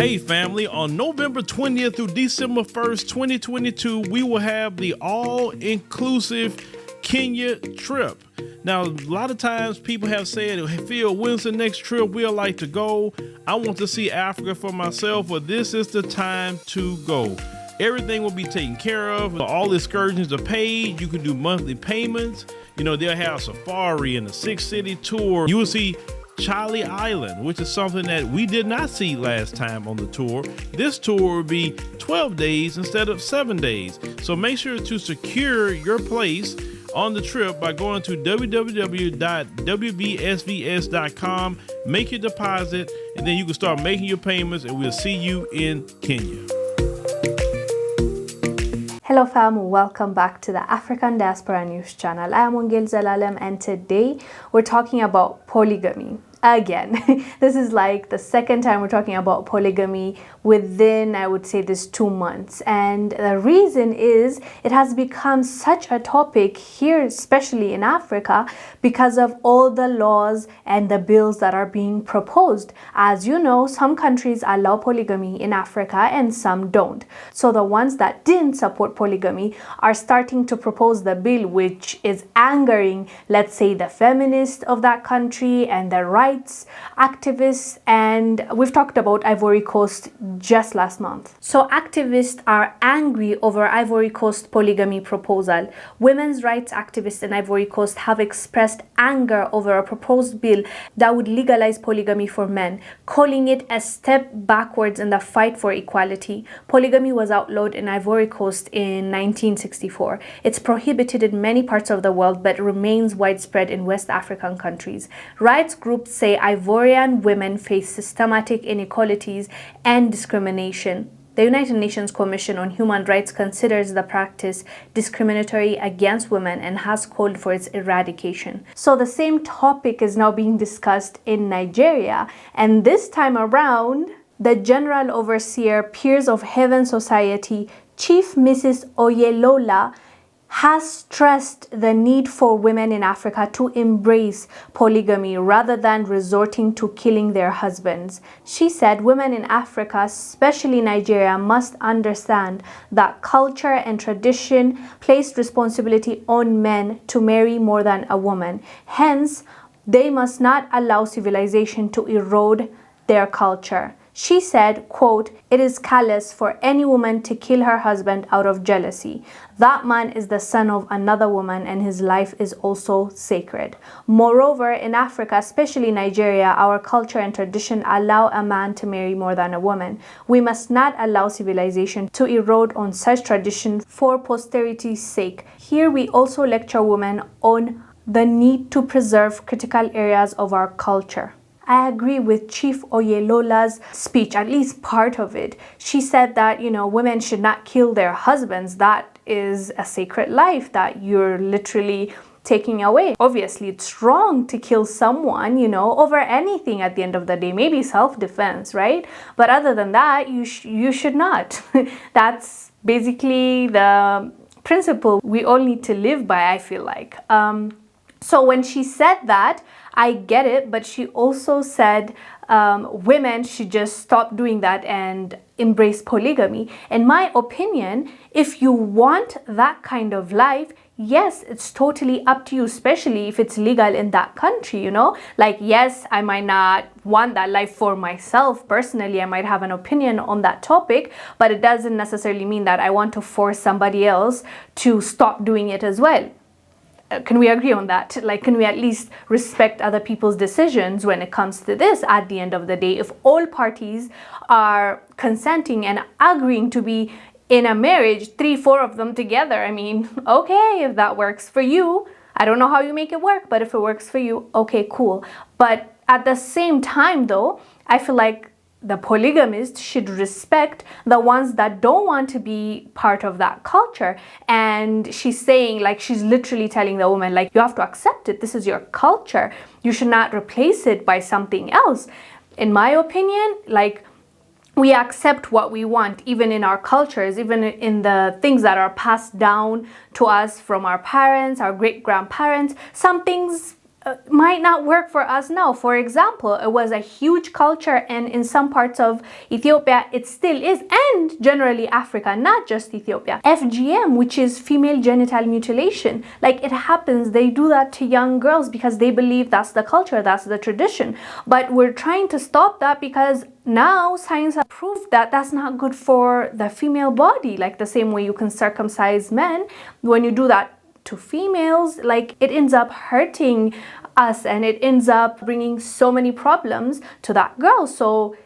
Hey family, on November 20th through December 1st, 2022, we will have the all-inclusive Kenya trip. Now, a lot of times people have said, hey, Phil, when's the next trip we'd like to go? I want to see Africa for myself, but this is the time to go. Everything will be taken care of. All excursions are paid. You can do monthly payments. You know, they'll have safari and a 6-city tour. You will see Charlie Island, which is something that we did not see last time on the tour. This tour will be 12 days instead of 7 days. So make sure to secure your place on the trip by going to www.wbsvs.com, make your deposit, and then you can start making your payments, and we'll see you in Kenya. Hello fam, welcome back to the African Diaspora News channel. I am Wongel Zelalem, and today we're talking about polygamy. Again, this is like the second time we're talking about polygamy within, I would say, this 2 months. And the reason is it has become such a topic here, especially in Africa, because of all the laws and the bills that are being proposed. As you know, some countries allow polygamy in Africa and some don't. So the ones that didn't support polygamy are starting to propose the bill, which is angering, let's say, the feminists of that country and the rights activists. And we've talked about Ivory Coast just last month. So activists are angry over Ivory Coast polygamy proposal. Women's rights activists in Ivory Coast have expressed anger over a proposed bill that would legalize polygamy for men, calling it a step backwards in the fight for equality. Polygamy was outlawed in Ivory Coast in 1964. It's prohibited in many parts of the world but remains widespread in West African countries. Rights groups say Ivorian women face systematic inequalities and discrimination. The United Nations Commission on Human Rights considers the practice discriminatory against women and has called for its eradication. So the same topic is now being discussed in Nigeria, and this time around, the General Overseer, Peers of Heaven Society, Chief Mrs. Oyelola, has stressed the need for women in Africa to embrace polygamy rather than resorting to killing their husbands. She said women in Africa, especially Nigeria, must understand that culture and tradition place responsibility on men to marry more than a woman. Hence, they must not allow civilization to erode their culture. She said, quote, "It is callous for any woman to kill her husband out of jealousy. That man is the son of another woman and his life is also sacred. Moreover, in Africa, especially Nigeria, our culture and tradition allow a man to marry more than a woman. We must not allow civilization to erode on such tradition for posterity's sake. Here we also lecture women on the need to preserve critical areas of our culture." I agree with Chief Oyelola's speech, at least part of it. She said that, women should not kill their husbands. That is a sacred life that you're literally taking away. Obviously, it's wrong to kill someone, over anything at the end of the day. Maybe self-defense, right? But other than that, you should not. That's basically the principle we all need to live by, I feel like. So when she said that, I get it, but she also said women should just stop doing that and embrace polygamy. In my opinion, if you want that kind of life, yes, it's totally up to you, especially if it's legal in that country, Like, yes, I might not want that life for myself personally. I might have an opinion on that topic, but it doesn't necessarily mean that I want to force somebody else to stop doing it as well. Can we agree on that? Like, can we at least respect other people's decisions when it comes to this at the end of the day? If all parties are consenting and agreeing to be in a marriage, 3-4 of them together, okay, if that works for you. I don't know how you make it work, but if it works for you, okay, cool. But at the same time, though, I feel like the polygamists should respect the ones that don't want to be part of that culture. And she's saying, she's literally telling the woman, you have to accept it. This is your culture. You should not replace it by something else. In my opinion, we accept what we want, even in our cultures, even in the things that are passed down to us from our parents, our great-grandparents. Some things might not work for us now. For example, it was a huge culture, and in some parts of Ethiopia it still is, and generally Africa, not just Ethiopia. FGM, which is female genital mutilation, like it happens. They do that to young girls because they believe that's the culture, that's the tradition. But we're trying to stop that because now science has proved that that's not good for the female body. Like the same way you can circumcise men, when you do that to females, like it ends up hurting us and it ends up bringing so many problems to that girl. So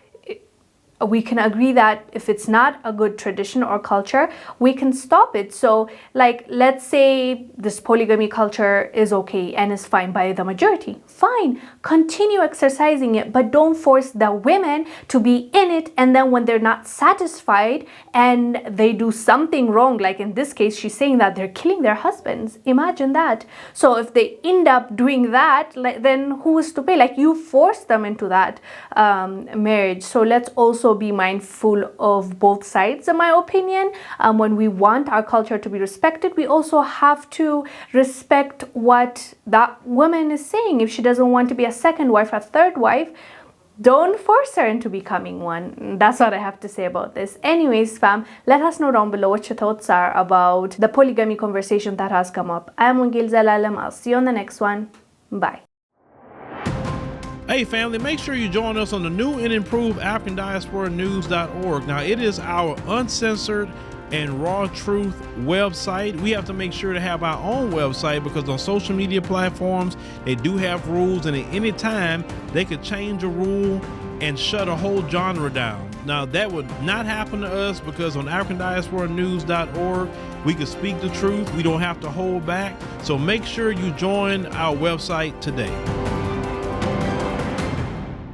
we can agree that if it's not a good tradition or culture, we can stop it. So like, let's say this polygamy culture is okay and is fine by the majority. Fine, continue exercising it, but don't force the women to be in it. And then when they're not satisfied and they do something wrong, like in this case, she's saying that they're killing their husbands. Imagine that. So if they end up doing that, then who is to pay? Like, you force them into that marriage. So let's also be mindful of both sides, in my opinion. When we want our culture to be respected, we also have to respect what that woman is saying. If she doesn't want to be a second wife, a third wife, don't force her into becoming one. That's what I have to say about this. Anyways, fam, let us know down below what your thoughts are about the polygamy conversation that has come up. I'm Wongel Zelalem. I'll see you on the next one. Bye. Hey family, make sure you join us on the new and improved AfricanDiasporaNews.org. Now, it is our uncensored and raw truth website. We have to make sure to have our own website because on social media platforms, they do have rules, and at any time they could change a rule and shut a whole genre down. Now, that would not happen to us because on AfricanDiasporaNews.org, we can speak the truth. We don't have to hold back. So make sure you join our website today.